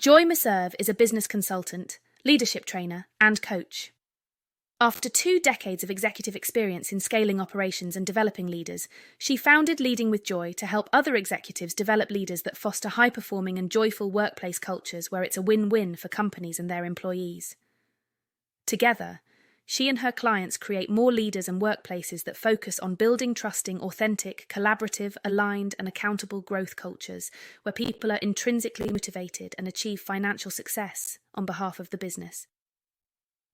Joy Miserve is a business consultant, leadership trainer, and coach. After 2 decades of executive experience in scaling operations and developing leaders, she founded Leading with Joy to help other executives develop leaders that foster high-performing and joyful workplace cultures where it's a win-win for companies and their employees. Together, she and her clients create more leaders and workplaces that focus on building trusting, authentic, collaborative, aligned, and accountable growth cultures where people are intrinsically motivated and achieve financial success on behalf of the business.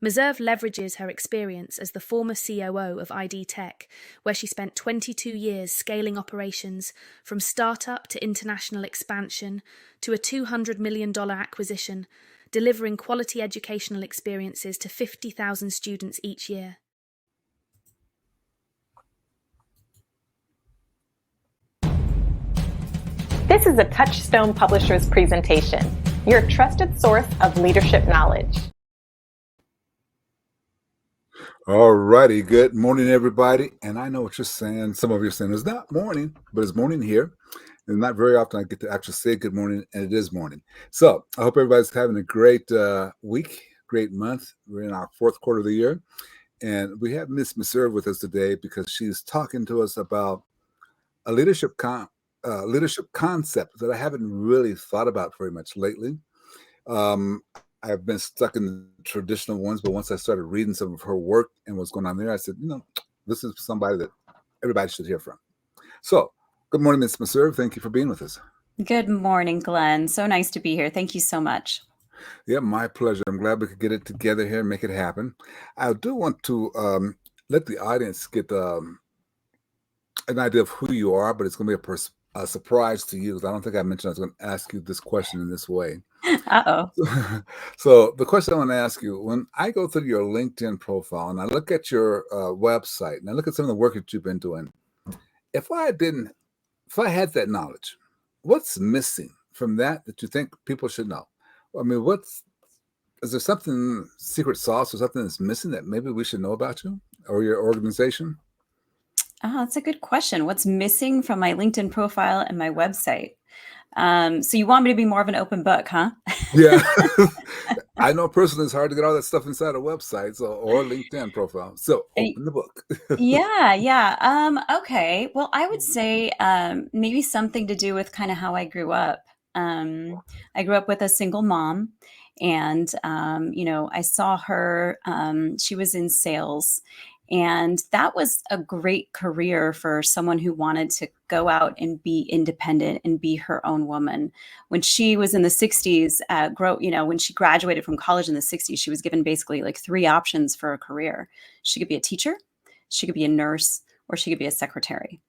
Miserve leverages her experience as the former COO of ID Tech, where she spent 22 years scaling operations from startup to international expansion to a $200 million acquisition, delivering quality educational experiences to 50,000 students each year. This is a Touchstone Publishers presentation, your trusted source of leadership knowledge. All righty. Good morning, everybody. And I know what you're saying. Some of you are saying it's not morning, but it's morning here. And not very often I get to actually say good morning, and it is morning. So I hope everybody's having a great week, great month. We're in our 4th quarter of the year. And we have Miss Miserve with us today because she's talking to us about a leadership concept that I haven't really thought about very much lately. I've been stuck in the traditional ones, but once I started reading some of her work and what's going on there, I said, this is somebody that everybody should hear from. So, good morning, Ms. Miserve. Thank you for being with us. Good morning, Glenn. So nice to be here. Thank you so much. Yeah, my pleasure. I'm glad we could get it together here and make it happen. I do want to let the audience get an idea of who you are, but it's going to be a surprise to you because I don't think I mentioned I was going to ask you this question in this way. Uh-oh. So the question I want to ask you, when I go through your LinkedIn profile and I look at your website and I look at some of the work that you've been doing, if I had that knowledge, what's missing from that you think people should know? I mean, is there something, secret sauce or something that's missing that maybe we should know about you or your organization? Oh, that's a good question. What's missing from my LinkedIn profile and my website? So you want me to be more of an open book, huh? Yeah. I know personally it's hard to get all that stuff inside a website or LinkedIn profile. So open the book. Yeah. Okay. Well, I would say maybe something to do with kind of how I grew up. I grew up with a single mom and, I saw her, she was in sales. And that was a great career for someone who wanted to go out and be independent and be her own woman. When she was in the 60s, when she graduated from college in the 60s, she was given basically like 3 options for a career. She could be a teacher, she could be a nurse, or she could be a secretary.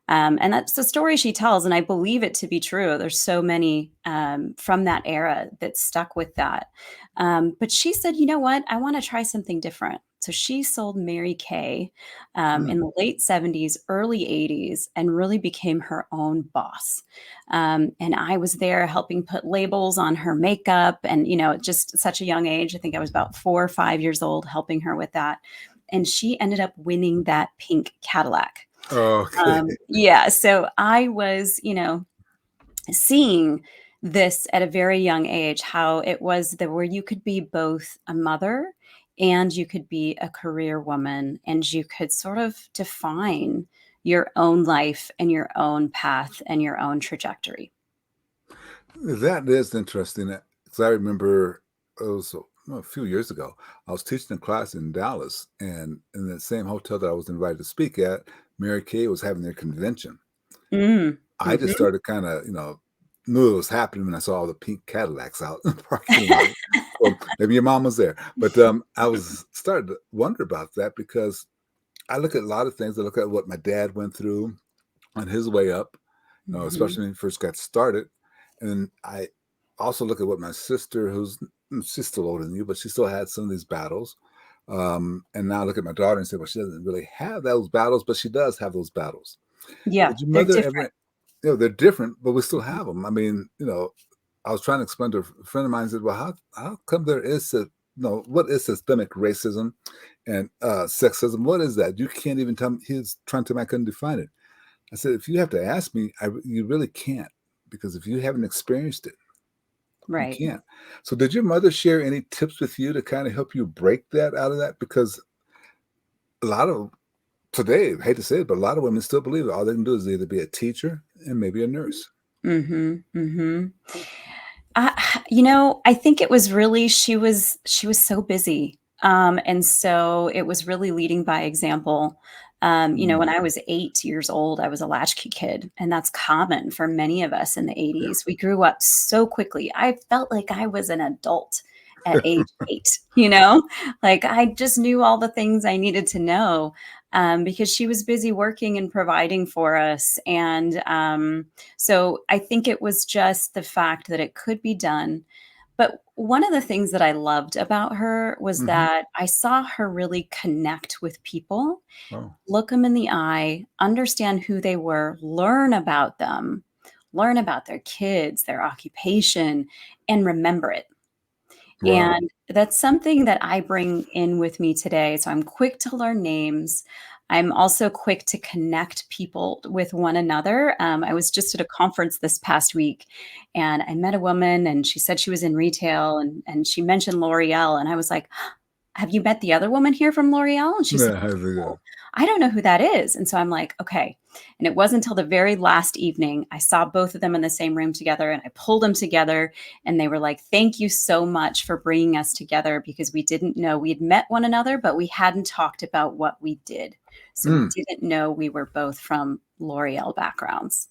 And that's the story she tells. And I believe it to be true. There's so many from that era that stuck with that. But she said, you know what? I want to try something different. So she sold Mary Kay in the late 70s, early 80s, and really became her own boss. And I was there helping put labels on her makeup and, just such a young age. I think I was about 4 or 5 years old helping her with that. And she ended up winning that pink Cadillac. Okay. Yeah. So I was, seeing this at a very young age, how it was where you could be both a mother and you could be a career woman and you could sort of define your own life and your own path and your own trajectory. That is interesting because I remember it was a few years ago. I was teaching a class in Dallas, and in the same hotel that I was invited to speak at, Mary Kay was having their convention. I just started kind of, knew it was happening when I saw all the pink Cadillacs out in the parking lot. Well, maybe your mom was there, but I started to wonder about that because I look at a lot of things. I look at what my dad went through on his way up, especially when he first got started. And I also look at what my sister, she's still older than you, but she still had some of these battles. And now I look at my daughter and say, well, she doesn't really have those battles, but she does have those battles. Yeah, Did your they're mother different. they're different, but we still have them. I mean, I was trying to explain to a friend of mine, said, well, how come there is what is systemic racism and sexism? What is that? You can't even tell me. He's trying to tell me I couldn't define it. I said, if you have to ask me, you really can't, because if you haven't experienced it, You Right. can't. So did your mother share any tips with you to kind of help you break that out of that? Because a lot of today, I hate to say it, but a lot of women still believe that all they can do is either be a teacher and maybe a nurse. Mhm. Mhm. I think it was really she was so busy. And so it was really leading by example. Mm, When I was 8 years old, I was a latchkey kid, and that's common for many of us in the yeah. 80s. We grew up so quickly. I felt like I was an adult at age 8, Like I just knew all the things I needed to know, because she was busy working and providing for us. And so I think it was just the fact that it could be done. But one of the things that I loved about her was Hmm. that I saw her really connect with people, Oh, look them in the eye, understand who they were, learn about them, learn about their kids, their occupation, and remember it. wow. And that's something that I bring in with me today. So I'm quick to learn names. I'm also quick to connect people with one another. I was just at a conference this past week and I met a woman and she said she was in retail and she mentioned L'Oreal. And I was like, have you met the other woman here from L'Oreal? And she said, Yeah, how's it no, go? I don't know who that is. And so I'm like, okay. And it wasn't until the very last evening I saw both of them in the same room together and I pulled them together and they were like, thank you so much for bringing us together because we didn't know we'd met one another, but we hadn't talked about what we did. So we Mm, didn't know we were both from L'Oreal backgrounds.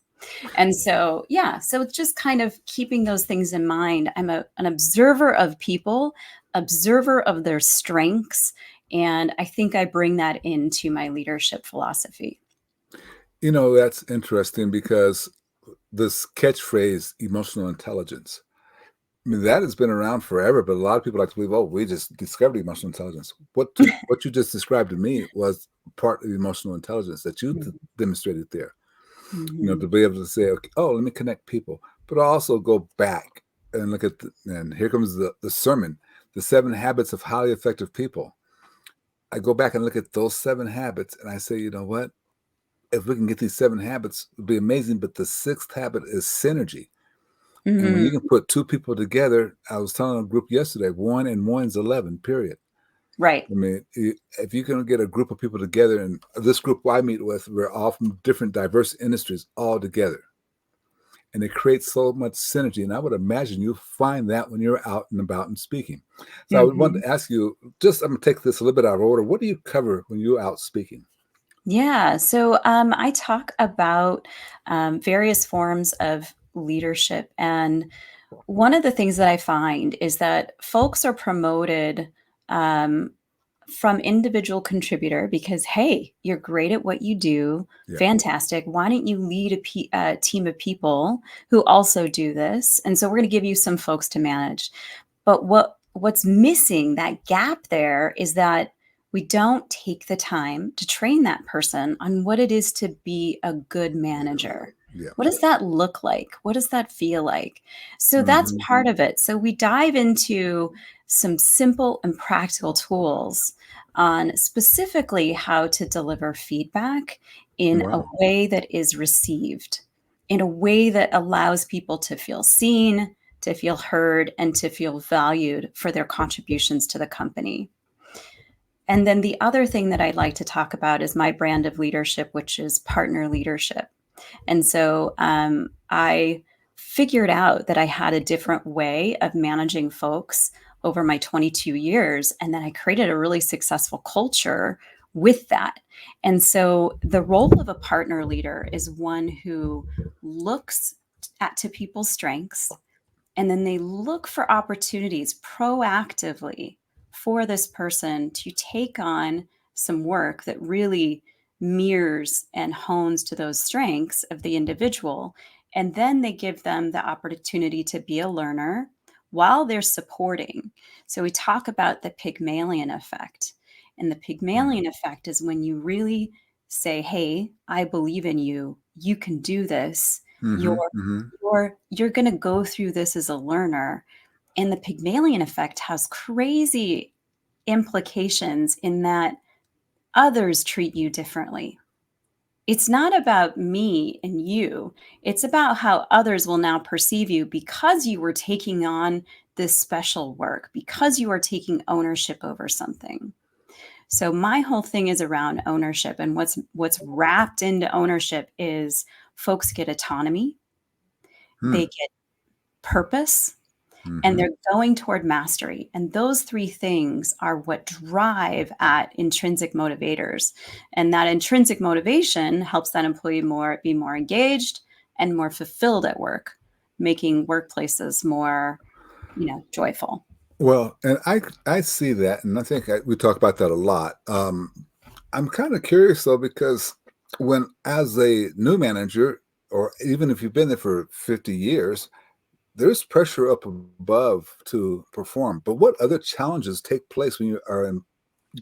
And so, yeah, so it's just kind of keeping those things in mind. An observer of people, observer of their strengths. And I think I bring that into my leadership philosophy. that's interesting because this catchphrase, emotional intelligence, I mean, that has been around forever, but a lot of people like to believe, oh, we just discovered emotional intelligence. What you just described to me was part of the emotional intelligence that you demonstrated there. To Mhm. be able to say, okay, oh, let me connect people, but also go back and look at, and here comes the sermon, the 7 habits of highly effective people. I go back and look at those 7 habits and I say, you know what? If we can get these 7 habits, it'd be amazing. But the sixth habit is synergy. And when Mhm. you can put two people together, I was telling a group yesterday, 1 and 1's 11, period. Right. I mean, if you can get a group of people together, and this group I meet with, we're all from different diverse industries all together. And it creates so much synergy. And I would imagine you find that when you're out and about and speaking. So I would want Mhm. to ask you, I'm going to take this a little bit out of order. What do you cover when you're out speaking? Yeah. So I talk about various forms of leadership. And one of the things that I find is that folks are promoted um, from individual contributor because, hey, you're great at what you do. Yeah. Fantastic. Why don't you lead a team of people who also do this? And so we're going to give you some folks to manage. But what's missing, that gap there, is that we don't take the time to train that person on what it is to be a good manager. Yeah. What does that look like? What does that feel like? So that's Hmm. part of it. So we dive into some simple and practical tools on specifically how to deliver feedback in a Wow. way that is received, in a way that allows people to feel seen, to feel heard, and to feel valued for their contributions to the company. And then the other thing that I'd like to talk about is my brand of leadership, which is partner leadership. And so I figured out that I had a different way of managing folks over my 22 years. And then I created a really successful culture with that. And so the role of a partner leader is one who looks to people's strengths and then they look for opportunities proactively for this person to take on some work that really mirrors and hones to those strengths of the individual. And then they give them the opportunity to be a learner while they're supporting. So we talk about the Pygmalion effect. And the Pygmalion effect is when you really say, hey, I believe in you. You can do this. Hmm. You're Hmm. you're going to go through this as a learner. And the Pygmalion effect has crazy implications in that others treat you differently. it's not about me and you. It's about how others will now perceive you because you were taking on this special work, because you are taking ownership over something. So my whole thing is around ownership, and what's wrapped into ownership is folks get autonomy, they Hmm. get purpose, and Hmm. they're going toward mastery. And those three things are what drive at intrinsic motivators. And that intrinsic motivation helps that employee be more engaged and more fulfilled at work, making workplaces more, joyful. Well, and I see that, and I think we talk about that a lot. I'm kind of curious though, because when as a new manager, or even if you've been there for 50 years, there's pressure up above to perform. But what other challenges take place when you are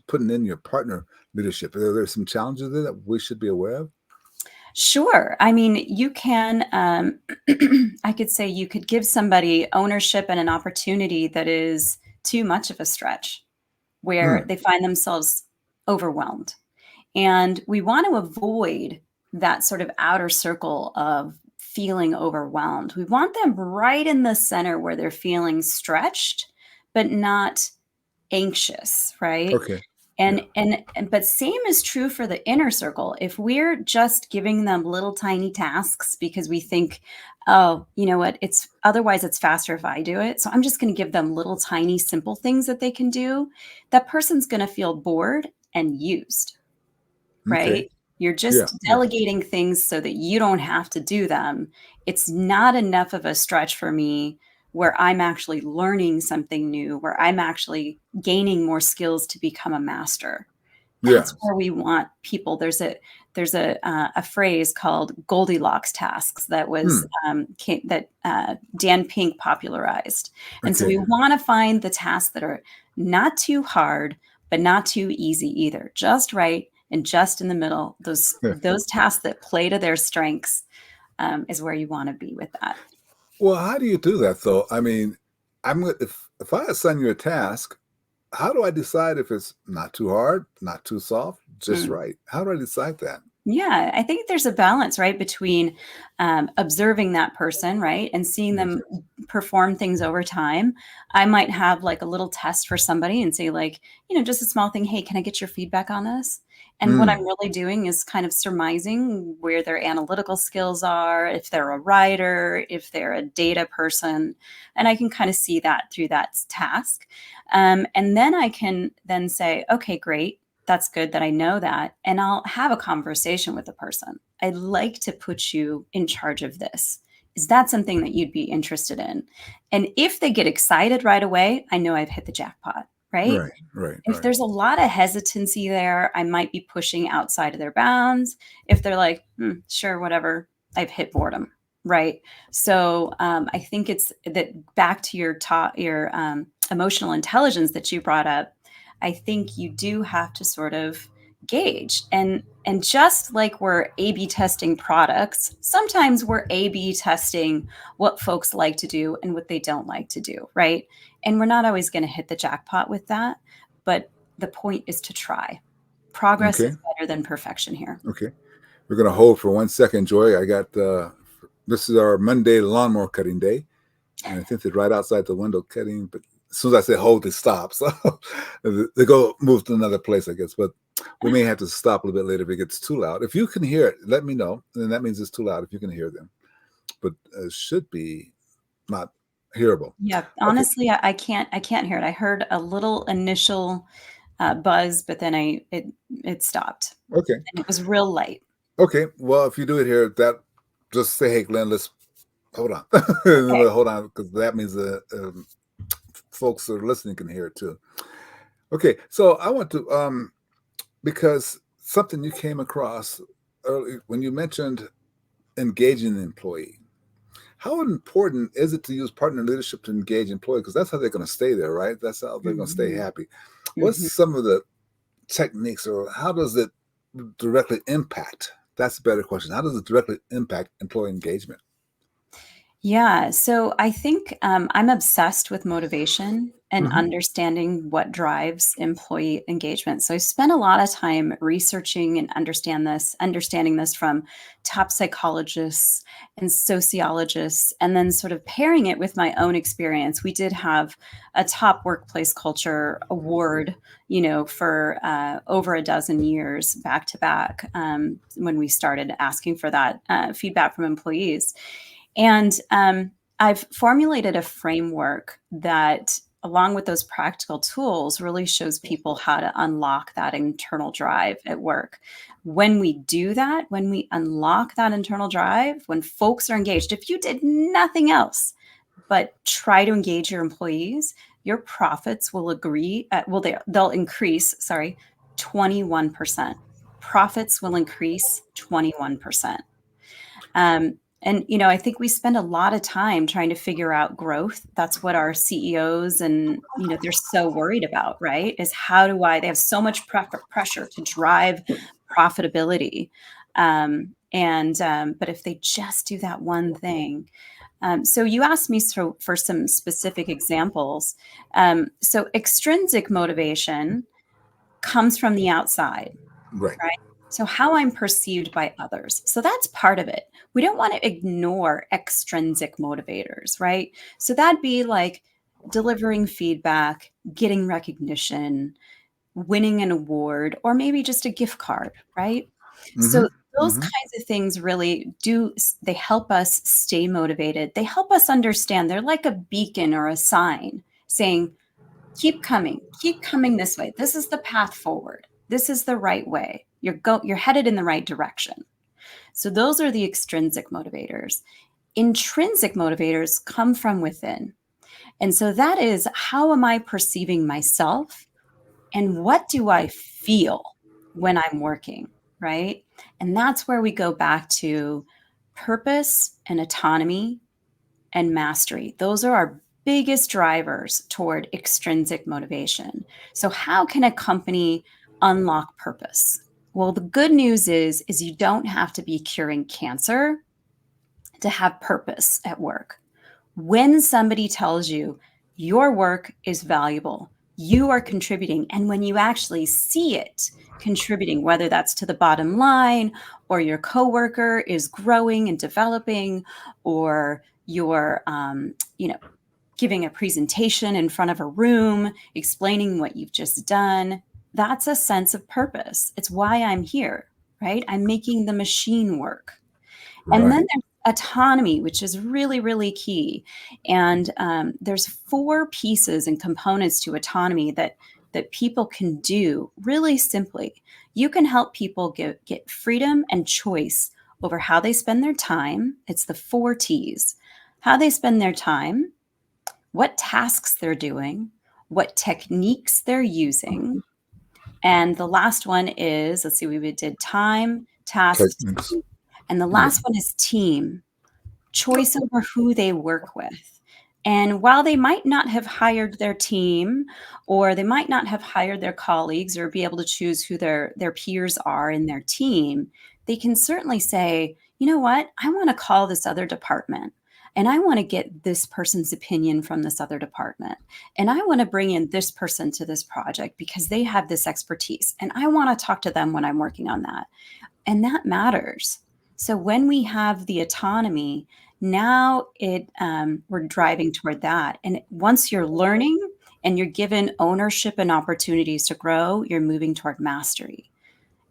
putting in your partner leadership? Are there some challenges there that we should be aware of? Sure. I mean, you can, I could say you could give somebody ownership and an opportunity that is too much of a stretch, where Hmm. they find themselves overwhelmed. And we want to avoid that sort of outer circle of feeling overwhelmed. We want them right in the center where they're feeling stretched, but not anxious, right? Okay. And Yeah. and but same is true for the inner circle. If we're just giving them little tiny tasks because we think, oh, you know what, it's faster if I do it. So I'm just going to give them little tiny simple things that they can do. That person's going to feel bored and used, Okay. right? You're Yeah. just Yeah. delegating things so that you don't have to do them. It's not enough of a stretch for me where I'm actually learning something new, where I'm actually gaining more skills to become a master. Yeah. That's where we want people. There's a phrase called Goldilocks tasks that was Hmm. that Dan Pink popularized, and so Okay. we want to find the tasks that are not too hard but not too easy either, just right and just in the middle. Those tasks that play to their strengths is where you want to be with that. Well, how do you do that though? I mean, if I assign you a task, how do I decide if it's not too hard, not too soft, just Hmm. right? How do I decide that? Yeah, I think there's a balance, right, between observing that person, right, and seeing Yes. them perform things over time. I might have like a little test for somebody and say, like, just a small thing. Hey, can I get your feedback on this? And what I'm Mm. really doing is kind of surmising where their analytical skills are, if they're a writer, if they're a data person, and I can kind of see that through that task. And then I can then say, okay, great, that's good that I know that. And I'll have a conversation with the person. I'd like to put you in charge of this. Is that something that you'd be interested in? And if they get excited right away, I know I've hit the jackpot, right? Right, right, If right. there's a lot of hesitancy there, I might be pushing outside of their bounds. If they're like, sure, whatever, I've hit boredom, right? So I think it's that back to your emotional intelligence that you brought up. I think you do have to sort of gauge and just like we're A/B testing products, sometimes we're A/B testing what folks like to do and what they don't like to do, right? And we're not always going to hit the jackpot with that, but the point is to try. Progress Okay, is better than perfection here. okay. We're gonna hold for 1 second, Joy. I got this is our Monday lawnmower cutting day, and I think they're right outside the window cutting. But as soon as I say hold, they stop. So they go move to another place, I guess. But we may have to stop a little bit later if it gets too loud. If you can hear it, let me know. And that means it's too loud if you can hear them. But it should be not hearable. Yeah, Okay. honestly, I can't hear it. I heard a little initial buzz, but then it stopped, Okay. and it was real light. Okay. Well, if you do it here, that just say, hey, Glenn, let's hold on. Okay. Hold on, because that means the folks that are listening can hear it too. Okay. So I want to, because something you came across early when you mentioned engaging the employee. How important is it to use partner leadership to engage employees? Because that's how they're going to stay there, right? That's how they're going to stay Mhm, happy. What's mhm. some of the techniques, or how does it directly impact? That's a better question. How does it directly impact employee engagement? Yeah, so I think I'm obsessed with motivation and Hmm. understanding what drives employee engagement. So I spent a lot of time researching and understanding this from top psychologists and sociologists, and then sort of pairing it with my own experience. We did have a top workplace culture award, for over a dozen years back to back, when we started asking for that feedback from employees. And I've formulated a framework that, along with those practical tools, really shows people how to unlock that internal drive at work. When we do that, when we unlock that internal drive, when folks are engaged, if you did nothing else but try to engage your employees, your profits will they'll increase, sorry, 21%. Profits will increase 21%. And I think we spend a lot of time trying to figure out growth. That's what our CEOs and they're so worried about, right? Is how do I? They have so much pressure to drive profitability, but if they just do that one thing. So you asked me for some specific examples. So extrinsic motivation comes from the outside, Right. right? So how I'm perceived by others. So that's part of it. We don't want to ignore extrinsic motivators, right? So that'd be like delivering feedback, getting recognition, winning an award, or maybe just a gift card, right? Hmm. So those Hmm. kinds of things really they help us stay motivated. They help us understand. They're like a beacon or a sign saying, keep coming this way. This is the path forward. This is the right way. You're headed in the right direction. So those are the extrinsic motivators. Intrinsic motivators come from within. And so that is, how am I perceiving myself and what do I feel when I'm working, right? And that's where we go back to purpose and autonomy and mastery. Those are our biggest drivers toward extrinsic motivation. So how can a company unlock purpose? Well, the good news is you don't have to be curing cancer to have purpose at work. When somebody tells you your work is valuable, you are contributing, and when you actually see it contributing, whether that's to the bottom line or your coworker is growing and developing, or you're giving a presentation in front of a room explaining what you've just done, that's a sense of purpose. It's why I'm here, right? I'm making the machine work. And Right. then there's autonomy, which is really, really key. And there's 4 pieces and components to autonomy that people can do really simply. You can help people get freedom and choice over how they spend their time. It's the 4 T's. How they spend their time, what tasks they're doing, what techniques they're using. And the last one is, let's see, we did time, task, Techniques. and the Yeah. last one is team, choice over who they work with. And while they might not have hired their team, or they might not have hired their colleagues, or be able to choose who their peers are in their team, they can certainly say, you know what, I want to call this other department. And I want to get this person's opinion from this other department. And I want to bring in this person to this project because they have this expertise. And I want to talk to them when I'm working on that. And that matters. So when we have the autonomy, now we're driving toward that. And once you're learning and you're given ownership and opportunities to grow, you're moving toward mastery.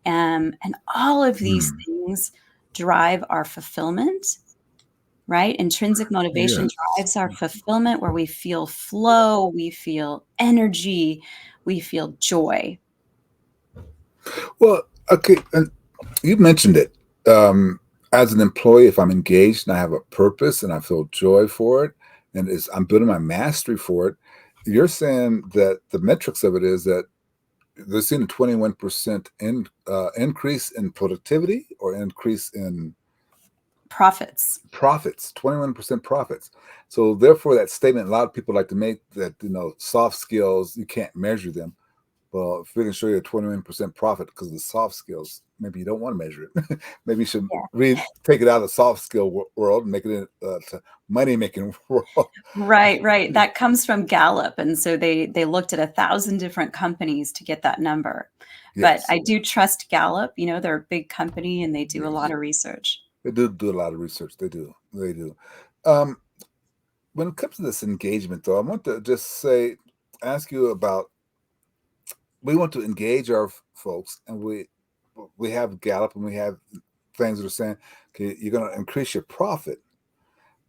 And all of these Mm. things drive our fulfillment, right? Intrinsic motivation Yes. drives our fulfillment, where we feel flow, we feel energy, we feel joy. Well, okay. And you mentioned it. As an employee, if I'm engaged and I have a purpose and I feel joy for it, and I'm building my mastery for it, you're saying that the metrics of it is that they're seeing a 21% increase in productivity or increase in Profits. profits, 21% profits. So therefore, that statement a lot of people like to make, that soft skills, you can't measure them. Well, if we can show you a 21% profit because of the soft skills, maybe you don't want to measure it. Maybe you should take it out of the soft skill world and make it to money making world. Right. That comes from Gallup, and so they looked at 1,000 different companies to get that number. But Yes, I do trust Gallup. They're a big company and they do a lot yes. of research. They do a lot of research. They do. Um, when it comes to this engagement, though, I want to just ask you about. We want to engage our folks, and we have Gallup, and we have things that are saying, okay, you're going to increase your profit.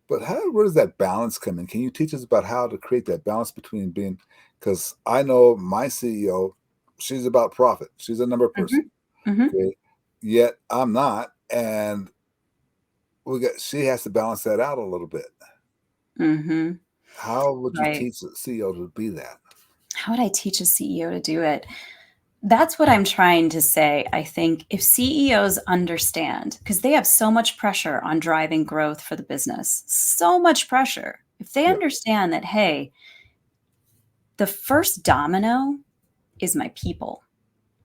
But where does that balance come in? Can you teach us about how to create that balance between being, because I know my CEO, she's about profit. She's a number person. Hmm. Okay. Yet I'm not. And she has to balance that out a little bit. Hmm. How would you Right. teach the CEO to be that? How would I teach a CEO to do it? That's what I'm trying to say. I think if CEOs understand, because they have so much pressure on driving growth for the business, so much pressure. If they Yeah. understand that, hey, the first domino is my people.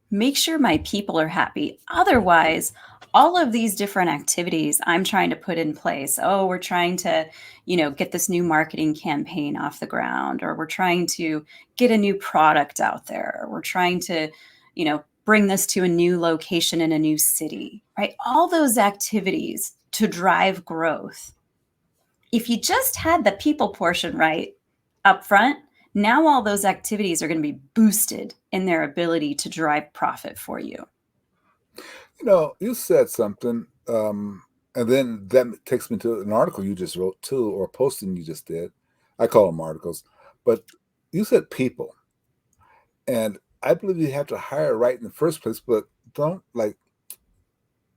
Make sure my people are happy. Otherwise, all of these different activities I'm trying to put in place. Oh, we're trying to, get this new marketing campaign off the ground, or we're trying to get a new product out there. Or we're trying to, bring this to a new location in a new city, right? All those activities to drive growth. If you just had the people portion right up front, now all those activities are going to be boosted in their ability to drive profit for you. You said something, and then that takes me to an article you just wrote too, or a posting you just did. I call them articles, but you said people, and I believe you have to hire right in the first place. But don't like,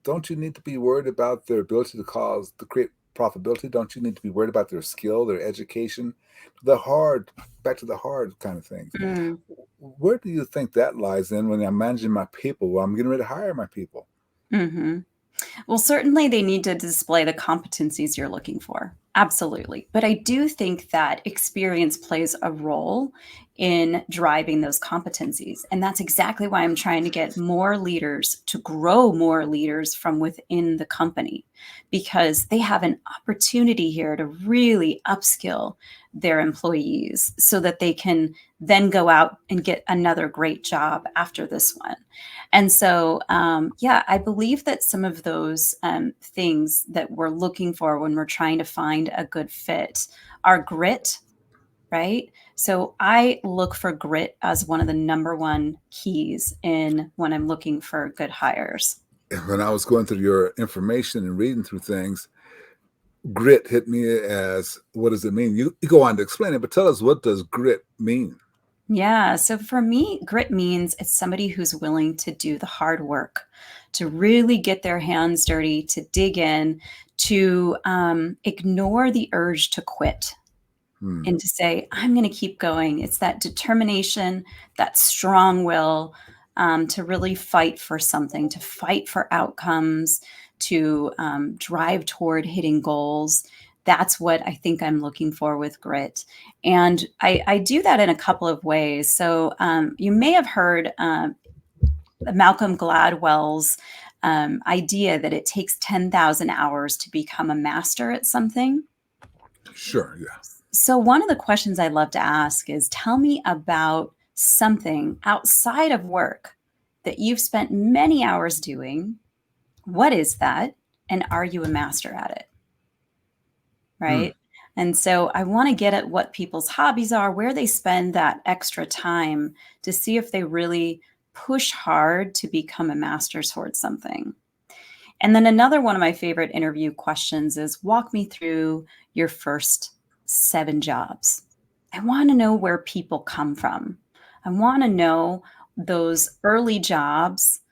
don't you need to be worried about their ability to create profitability? Don't you need to be worried about their skill, their education, back to the hard kind of things? Mm. Where do you think that lies in when I'm managing my people? Well, I'm getting ready to hire my people. Hmm. Well, certainly they need to display the competencies you're looking for. Absolutely. But I do think that experience plays a role in driving those competencies. And that's exactly why I'm trying to get more leaders to grow more leaders from within the company, because they have an opportunity here to really upskill their employees so that they can then go out and get another great job after this one. And so, yeah, I believe that some of those things that we're looking for when we're trying to find a good fit are grit, right? So I look for grit as one of the number one keys in when I'm looking for good hires. When I was going through your information and reading through things, grit hit me as, what does it mean? You go on to explain it, but tell us, what does grit mean? Yeah. So for me, grit means it's somebody who's willing to do the hard work, to really get their hands dirty, to dig in, to ignore the urge to quit Hmm. and to say, I'm going to keep going. It's that determination, that strong will to really fight for something, to fight for outcomes, to drive toward hitting goals. That's what I think I'm looking for with grit. And I do that in a couple of ways. So you may have heard Malcolm Gladwell's idea that it takes 10,000 hours to become a master at something. Sure, yeah. So, one of the questions I love to ask is, tell me about something outside of work that you've spent many hours doing. What is that? And are you a master at it? Hmm. Right. And so I want to get at what people's hobbies are, where they spend that extra time to see if they really push hard to become a master towards something. And then another one of my favorite interview questions is, walk me through your first 7 jobs. I want to know where people come from. I want to know those early jobs.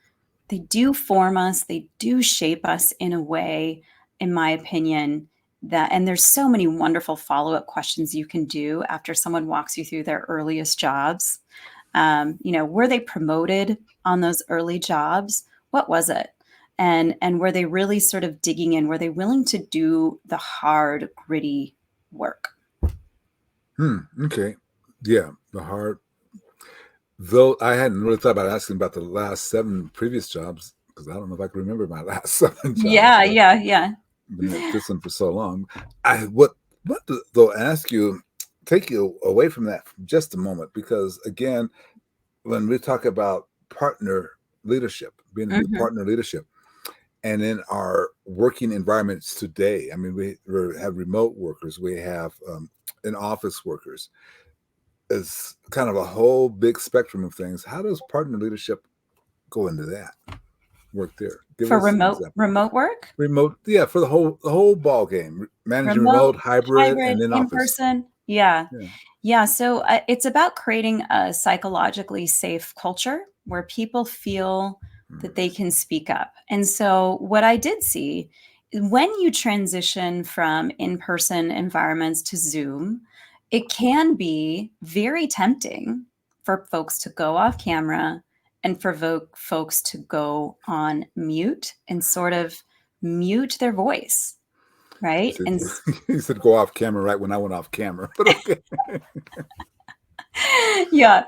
They do form us, they do shape us in a way, in my opinion, that, and there's so many wonderful follow-up questions you can do after someone walks you through their earliest jobs. Were they promoted on those early jobs? What was it? And were they really sort of digging in? Were they willing to do the hard, gritty work? Okay. Yeah, the hard. Though I hadn't really thought about asking about the last 7 previous jobs, because I don't know if I can remember my last 7 jobs. Yeah, I've yeah, yeah. been at this one for so long. I what though ask you, take you away from that for just a moment, because again, when we talk about partner leadership, being in the Mhm. partner leadership, and in our working environments today, I mean, we have remote workers, we have in office workers. It's kind of a whole big spectrum of things. How does partner leadership go into that work there? Give For us an remote example. remote work? Remote, yeah, for the whole ball game, managing Remote, remote, hybrid, hybrid, and in in office. person? Yeah. Yeah. Yeah, so, it's about creating a psychologically safe culture where people feel that Mm. they can speak up, and so what I did see, when you transition from in-person environments to Zoom, it can be very tempting for folks to go off camera and for folks to go on mute and sort of mute their voice, You right? said, And you said go off camera right when I went off camera, but okay. yeah.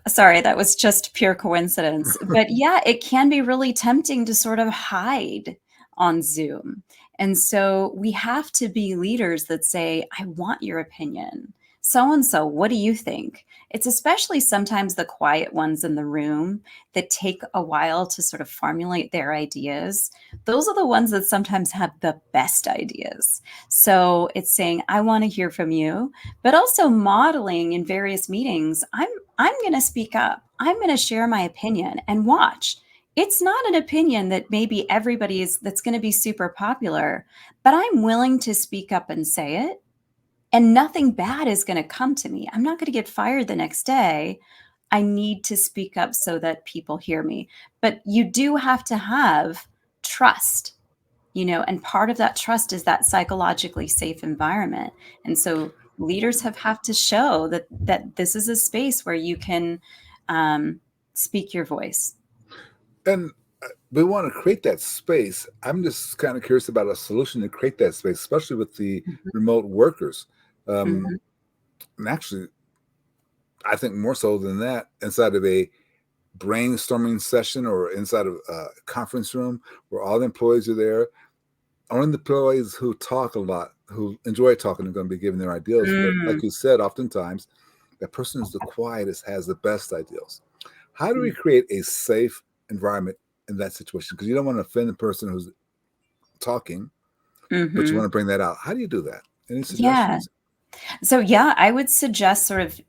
Sorry, that was just pure coincidence. But yeah, it can be really tempting to sort of hide on Zoom. And so we have to be leaders that say, I want your opinion. So and so, what do you think? It's especially sometimes the quiet ones in the room that take a while to sort of formulate their ideas. Those are the ones that sometimes have the best ideas. So it's saying, I want to hear from you, but also modeling in various meetings. I'm going to speak up. I'm going to share my opinion and watch. It's not an opinion that maybe that's going to be super popular, but I'm willing to speak up and say it, and nothing bad is going to come to me. I'm not going to get fired the next day. I need to speak up so that people hear me. But you do have to have trust, and part of that trust is that psychologically safe environment. And so leaders have to show that this is a space where you can speak your voice. And we want to create that space. I'm just kind of curious about a solution to create that space, especially with the Mhm, remote workers. mhm, And actually, I think more so than that, inside of a brainstorming session or inside of a conference room where all the employees are there. Only the employees who talk a lot, who enjoy talking, are going to be giving their ideas. But like mm, you said, oftentimes that person who's the quietest has the best ideas. How do we mm, create a safe environment in that situation? Because you don't want to offend the person who's talking, but you want mhm. to bring that out. How do you do that? Any Yeah. suggestions? So, yeah, I would suggest sort of,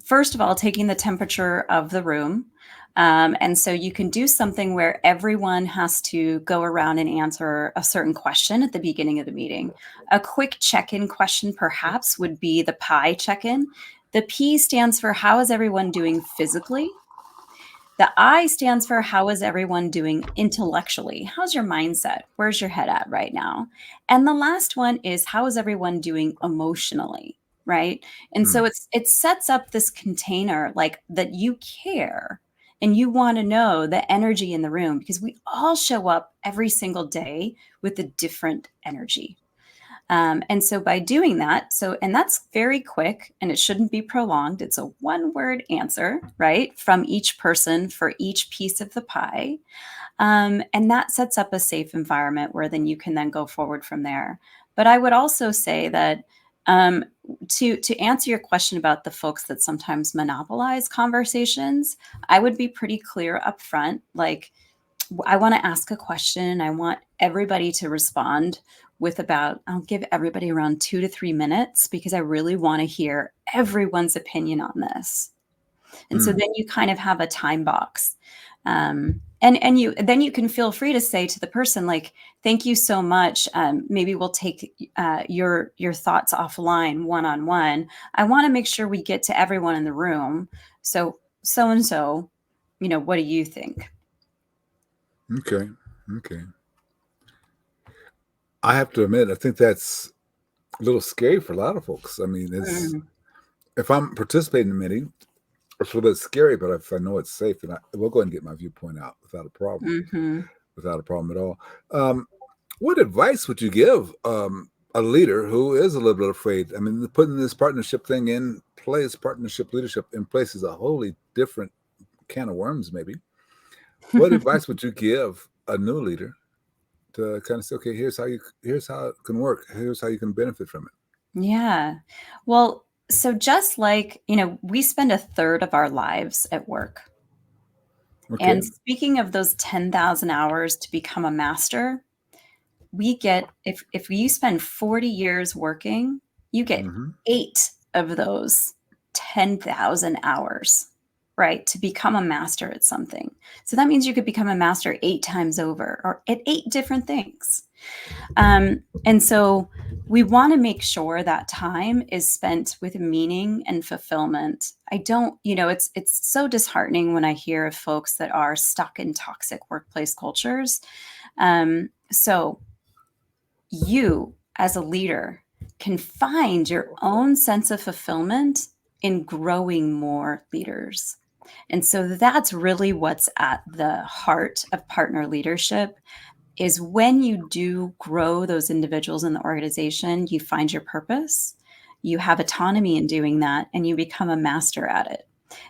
first of all, taking the temperature of the room. And so you can do something where everyone has to go around and answer a certain question at the beginning of the meeting. A quick check in question, perhaps, would be the PI check in. The P stands for how is everyone doing physically? The I stands for how is everyone doing intellectually? How's your mindset? Where's your head at right now? And the last one is how is everyone doing emotionally, right? And Hmm. so it sets up this container like that you care and you want to know the energy in the room because we all show up every single day with a different energy. And so by doing that, and that's very quick and it shouldn't be prolonged. It's a one word answer, right? From each person for each piece of the pie. And that sets up a safe environment where then you can then go forward from there. But I would also say that um, to answer your question about the folks that sometimes monopolize conversations, I would be pretty clear up front. Like, I want to ask a question. I want everybody to respond with I'll give everybody around 2 to 3 minutes because I really want to hear everyone's opinion on this. And so Hmm. then you kind of have a time box. And you can feel free to say to the person like, thank you so much. Maybe we'll take your thoughts offline one-on-one. I want to make sure we get to everyone in the room. So and so, what do you think? Okay. Okay. I have to admit, I think that's a little scary for a lot of folks. I mean, it's Mm, if I'm participating in a meeting, it's a little bit scary, but if I know it's safe, then I will go ahead and get my viewpoint out without a problem, mhm. at all. What advice would you give a leader who is a little bit afraid. I mean, putting this partnership thing in place, partnership leadership in place, is a wholly different can of worms, maybe. What advice would you give a new leader to kind of say, okay, here's how it can work. Here's how you can benefit from it. Yeah. Well, so just like, we spend a third of our lives at work. Okay. And speaking of those 10,000 hours to become a master, we get, if you spend 40 years working, you get Mm-hmm. 8 of those 10,000 hours, right, to become a master at something. So that means you could become a master 8 times over, or at 8 different things. And so we want to make sure that time is spent with meaning and fulfillment. I don't, it's so disheartening when I hear of folks that are stuck in toxic workplace cultures. So you, as a leader, can find your own sense of fulfillment in growing more leaders. And so that's really what's at the heart of partner leadership, is when you do grow those individuals in the organization, you find your purpose, you have autonomy in doing that, and you become a master at it.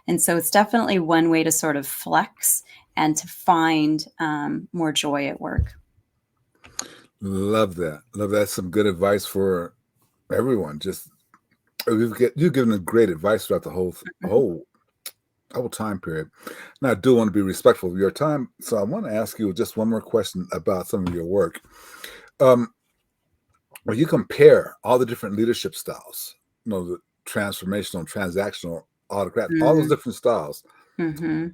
And so it's definitely one way to sort of flex and to find more joy at work. Love that. Love that. Some good advice for everyone. Just you've given great advice throughout the whole time period. And I do want to be respectful of your time, so I want to ask you just one more question about some of your work. When you compare all the different leadership styles, the transformational, transactional, autocrat, all those different styles, Mm-hmm.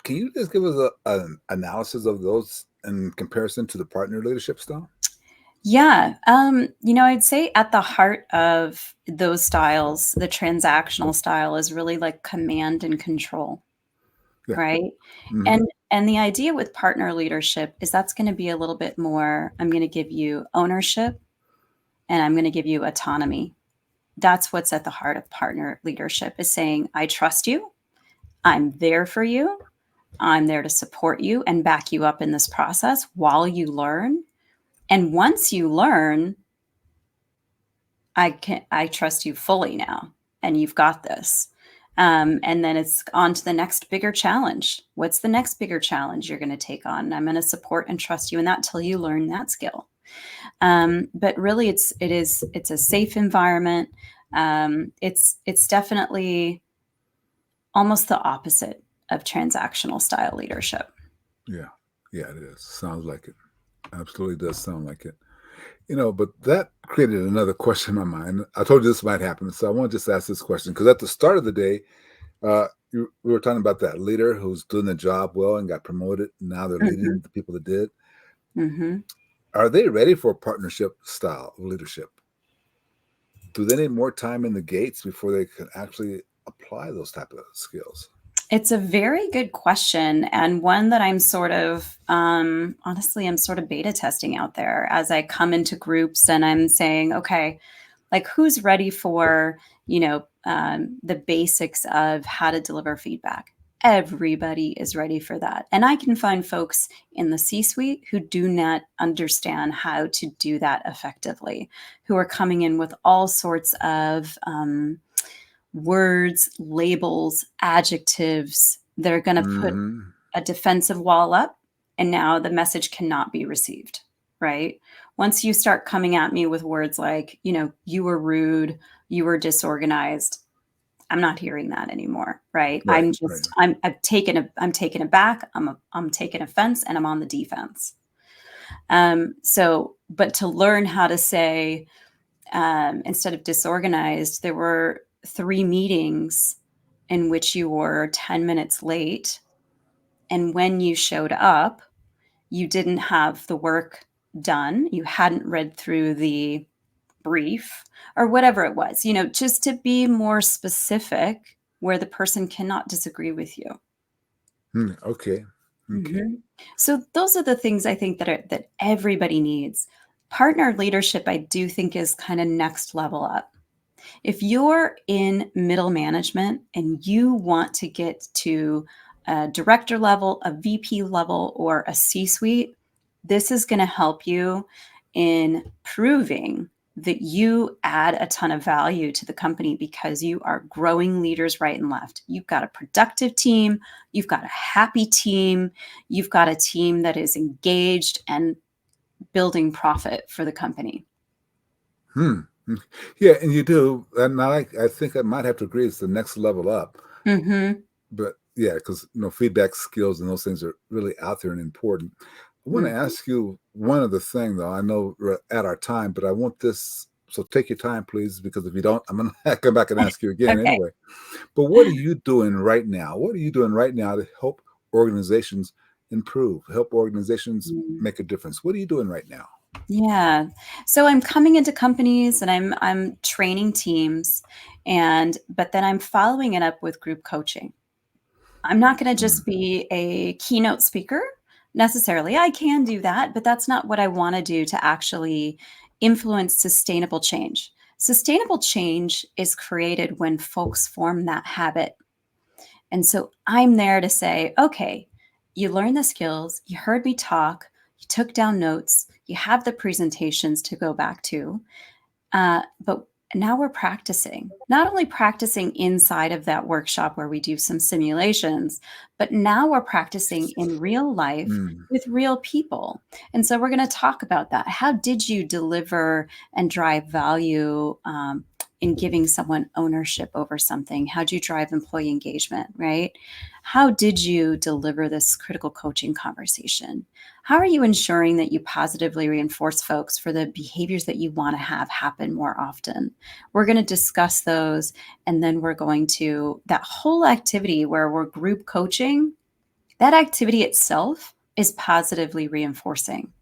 can you just give us an analysis of those in comparison to the partner leadership style? Yeah. I'd say at the heart of those styles, the transactional style is really like command and control, Yeah. right? Mm-hmm. And the idea with partner leadership is that's going to be a little bit more, I'm going to give you ownership and I'm going to give you autonomy. That's what's at the heart of partner leadership, is saying, I trust you. I'm there for you. I'm there to support you and back you up in this process while you learn. And once you learn, I trust you fully now, and you've got this. And then it's on to the next bigger challenge. What's the next bigger challenge you're going to take on? And I'm going to support and trust you in that till you learn that skill. But really, it's a safe environment. It's definitely almost the opposite of transactional style leadership. Yeah. Yeah, it is. Sounds like it. Absolutely does sound like it. But that created another question in my mind. I told you this might happen, so I want to just ask this question, because at the start of the day, we were talking about that leader who's doing the job well and got promoted. Now they're leading the people that did. Mm-hmm. Are they ready for a partnership style of leadership? Do they need more time in the gates before they can actually apply those type of skills? It's a very good question, and one that I'm sort of, honestly, I'm sort of beta testing out there as I come into groups and I'm saying, okay, like who's ready for, the basics of how to deliver feedback? Everybody is ready for that. And I can find folks in the C-suite who do not understand how to do that effectively, who are coming in with all sorts of, words, labels, adjectives that are going to put Mm-hmm. a defensive wall up, and now the message cannot be received, right? Once you start coming at me with words like, you were rude, you were disorganized, I'm not hearing that anymore, right? Right. I'm taken aback, I'm taking offense, and I'm on the defense. But to learn how to say, instead of disorganized, there were 3 meetings in which you were 10 minutes late. And when you showed up, you didn't have the work done. You hadn't read through the brief or whatever it was, just to be more specific where the person cannot disagree with you. Okay. Okay. Mhm. So those are the things I think that everybody needs. Partner leadership, I do think, is kind of next level up. If you're in middle management and you want to get to a director level, a VP level, or a C-suite, this is going to help you in proving that you add a ton of value to the company because you are growing leaders right and left. You've got a productive team, you've got a happy team, you've got a team that is engaged and building profit for the company. Yeah, and you do. And I think I might have to agree it's the next level up. Mm-hmm. But yeah, because feedback skills and those things are really out there and important. I want to Mm-hmm. ask you one other thing, though. I know we're at our time, but I want this. So take your time, please, because if you don't, I'm going to come back and ask you again Okay. anyway. But what are you doing right now? What are you doing right now to help organizations improve, help organizations Mm. make a difference? What are you doing right now? Yeah. So I'm coming into companies and I'm training teams, but then I'm following it up with group coaching. I'm not going to Mm, just be a keynote speaker necessarily. I can do that, but that's not what I want to do to actually influence sustainable change. Sustainable change is created when folks form that habit. And so I'm there to say, okay, you learned the skills, you heard me talk, you took down notes, you have the presentations to go back to. But now we're practicing, not only practicing inside of that workshop where we do some simulations, but now we're practicing in real life mm, with real people. And so we're going to talk about that. How did you deliver and drive value in giving someone ownership over something? How do you drive employee engagement, right? How did you deliver this critical coaching conversation? How are you ensuring that you positively reinforce folks for the behaviors that you want to have happen more often? We're going to discuss those. And then we're going to, that whole activity where we're group coaching, that activity itself is positively reinforcing.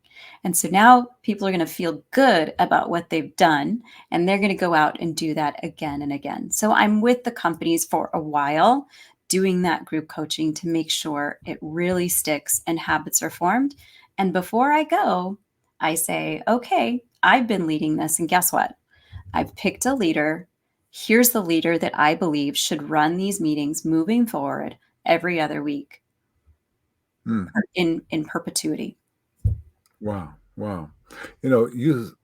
And so now people are going to feel good about what they've done, and they're going to go out and do that again and again. So I'm with the companies for a while doing that group coaching to make sure it really sticks and habits are formed. And before I go, I say, okay, I've been leading this, and guess what? I've picked a leader. Here's the leader that I believe should run these meetings moving forward every other week mm. in perpetuity. Wow. Wow. You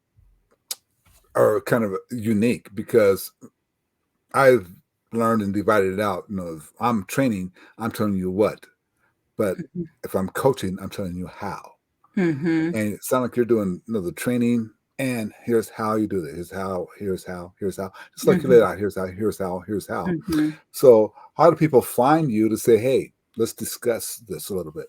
are kind of unique because I've learned and divided it out. If I'm training, I'm telling you what, but Mhm. if I'm coaching, I'm telling you how. Mhm. And it sounds like you're doing the training, and here's how you do it. Here's how. Just like you laid Mhm. out, here's how. Mhm. So how do people find you to say, hey, let's discuss this a little bit?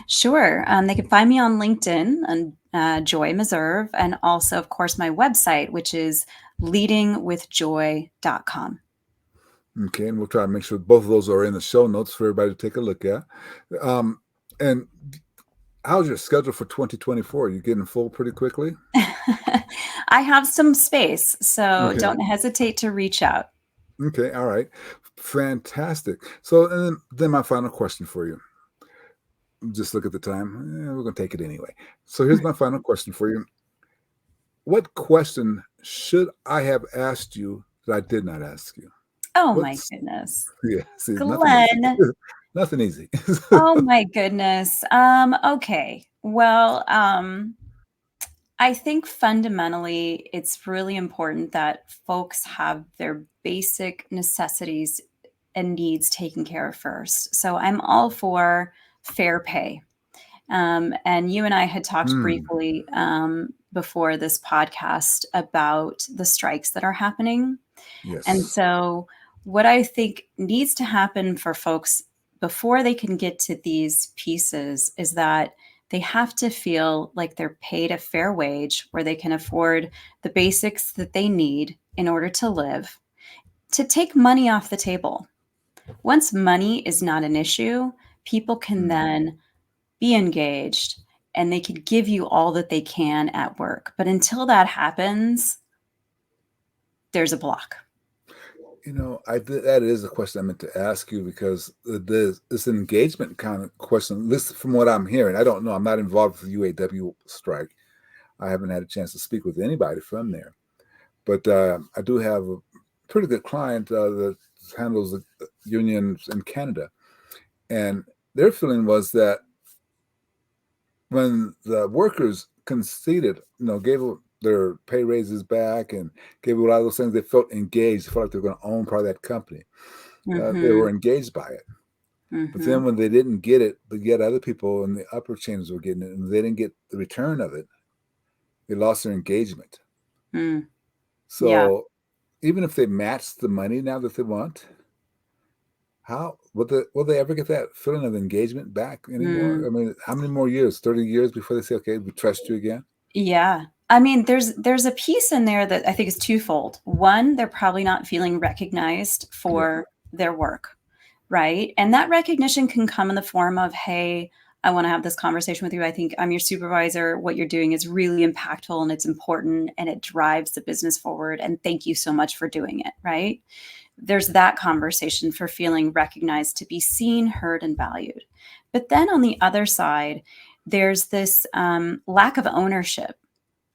Sure. They can find me on LinkedIn and Joy Miserve, and also, of course, my website, which is leadingwithjoy.com. Okay, and we'll try to make sure both of those are in the show notes for everybody to take a look at. And how's your schedule for 2024? You getting full pretty quickly? I have some space, so Okay. don't hesitate to reach out. Okay. All right. Fantastic. So, and then my final question for you. Just look at the time. We're going to take it anyway. So here's my final question for you. What question should I have asked you that I did not ask you? Oh my What's goodness. Yeah, see, nothing easy. Glenn. Nothing easy. Oh my goodness. Okay. Well, I think fundamentally it's really important that folks have their basic necessities and needs taken care of first. So I'm all for fair pay. And you and I had talked Hmm. briefly before this podcast about the strikes that are happening. And Yes. so, what I think needs to happen for folks before they can get to these pieces is that they have to feel like they're paid a fair wage where they can afford the basics that they need in order to live, to take money off the table. Once money is not an issue, people can Hmm. then be engaged and they can give you all that they can at work. But until that happens, there's a block. That is a question I meant to ask you because this engagement kind of question, listen, from what I'm hearing, I don't know. I'm not involved with the UAW strike. I haven't had a chance to speak with anybody from there, but I do have a pretty good client that handles the unions in Canada, and their feeling was that when the workers conceded, gave their pay raises back and gave a lot of those things. They felt engaged. They felt like they were going to own part of that company. They were engaged by it. But then when they didn't get it, but yet other people in the upper chains were getting it, and they didn't get the return of it, they lost their engagement. Yeah. So even if they match the money now that they want, how will they ever get that feeling of engagement back anymore? I mean, how many more years? 30 years before they say, okay, we trust you again? Yeah. I mean, there's a piece in there that I think is twofold. One, they're probably not feeling recognized for their work, right? And that recognition can come in the form of, hey, I want to have this conversation with you. I think I'm your supervisor. What you're doing is really impactful and it's important and it drives the business forward. And thank you so much for doing it, right? There's that conversation for feeling recognized, to be seen, heard, and valued. But then on the other side, there's this lack of ownership,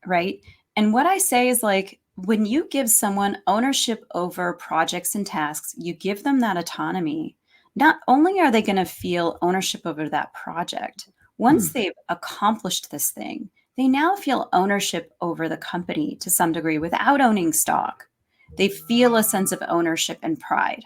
right? And what I say is, like, when you give someone ownership over projects and tasks, you give them that autonomy. Not only are they going to feel ownership over that project, once they've accomplished this thing, they now feel ownership over the company to some degree without owning stock. They feel a sense of ownership and pride.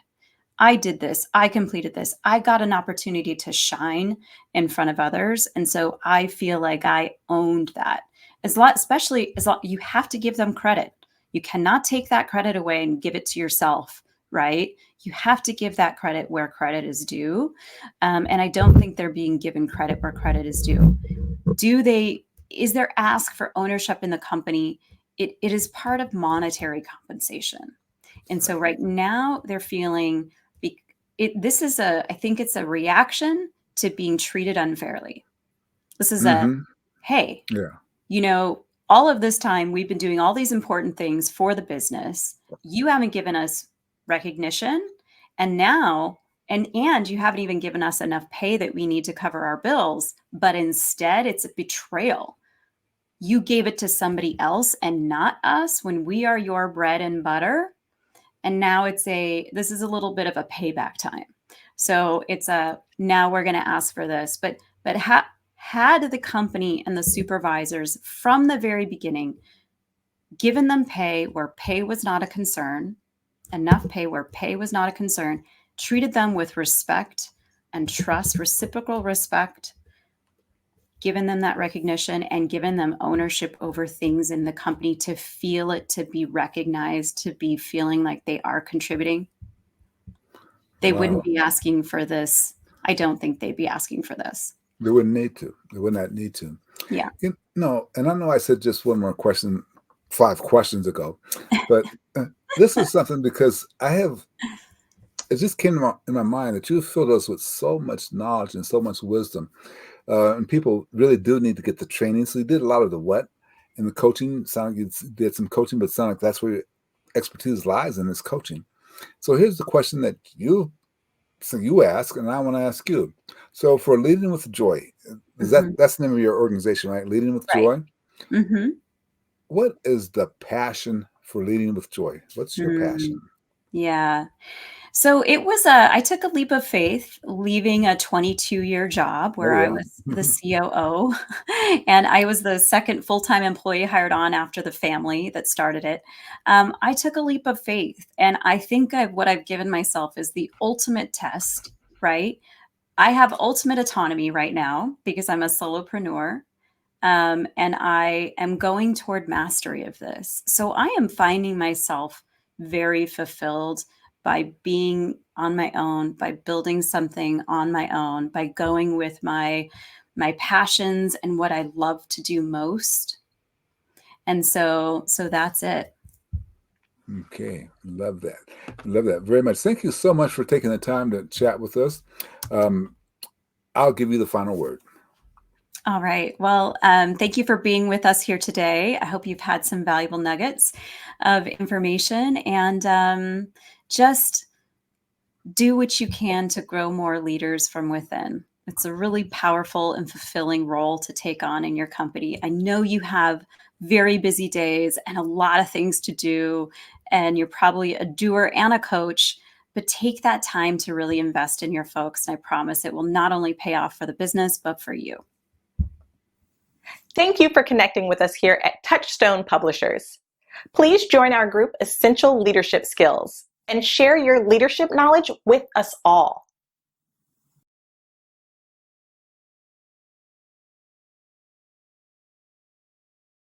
I did this. I completed this. I got an opportunity to shine in front of others. And so I feel like I owned that. Especially as long, you have to give them credit. You cannot take that credit away and give it to yourself, right? You have to give that credit where credit is due. And I don't think they're being given credit where credit is due. Is there ask for ownership in the company? It is part of monetary compensation. And so right now they're feeling I think it's a reaction to being treated unfairly. This is hey, all of this time we've been doing all these important things for the business. You haven't given us recognition. And now, and you haven't even given us enough pay that we need to cover our bills, but instead it's a betrayal. You gave it to somebody else and not us when we are your bread and butter. And now this is a little bit of a payback time. So now we're going to ask for this. But had the company and the supervisors from the very beginning given them pay where pay was not a concern, enough pay where pay was not a concern, treated them with respect and trust, reciprocal respect, given them that recognition and given them ownership over things in the company to feel it, to be recognized, to be feeling like they are contributing, they wouldn't be asking for this. I don't think they'd be asking for this. They wouldn't need to. They would not need to. Yeah. And I know I said just one more question 5 questions ago, but this is something because it just came in my mind that you filled us with so much knowledge and so much wisdom. And people really do need to get the training. So you did a lot of the what and the coaching. Sound like you did some coaching, but it sounds like that's where your expertise lies in, is coaching. So here's the question that you ask, and I want to ask you. So for Leading with Joy, that's the name of your organization, right? Leading with Joy. What is the passion for Leading with Joy? What's your passion? Yeah. So it was I took a leap of faith, leaving a 22-year job where I was the COO, and I was the second full-time employee hired on after the family that started it. I took a leap of faith, and I think what I've given myself is the ultimate test, right? I have ultimate autonomy right now because I'm a solopreneur. And I am going toward mastery of this. So I am finding myself very fulfilled by being on my own, by building something on my own, by going with my passions and what I love to do most. And so that's it. Okay. Love that. Love that very much. Thank you so much for taking the time to chat with us. I'll give you the final word. All right. Well, thank you for being with us here today. I hope you've had some valuable nuggets of information, and just do what you can to grow more leaders from within. It's a really powerful and fulfilling role to take on in your company. I know you have very busy days and a lot of things to do, and you're probably a doer and a coach, but take that time to really invest in your folks. And I promise it will not only pay off for the business, but for you. Thank you for connecting with us here at Touchstone Publishers. Please join our group Essential Leadership Skills and share your leadership knowledge with us all.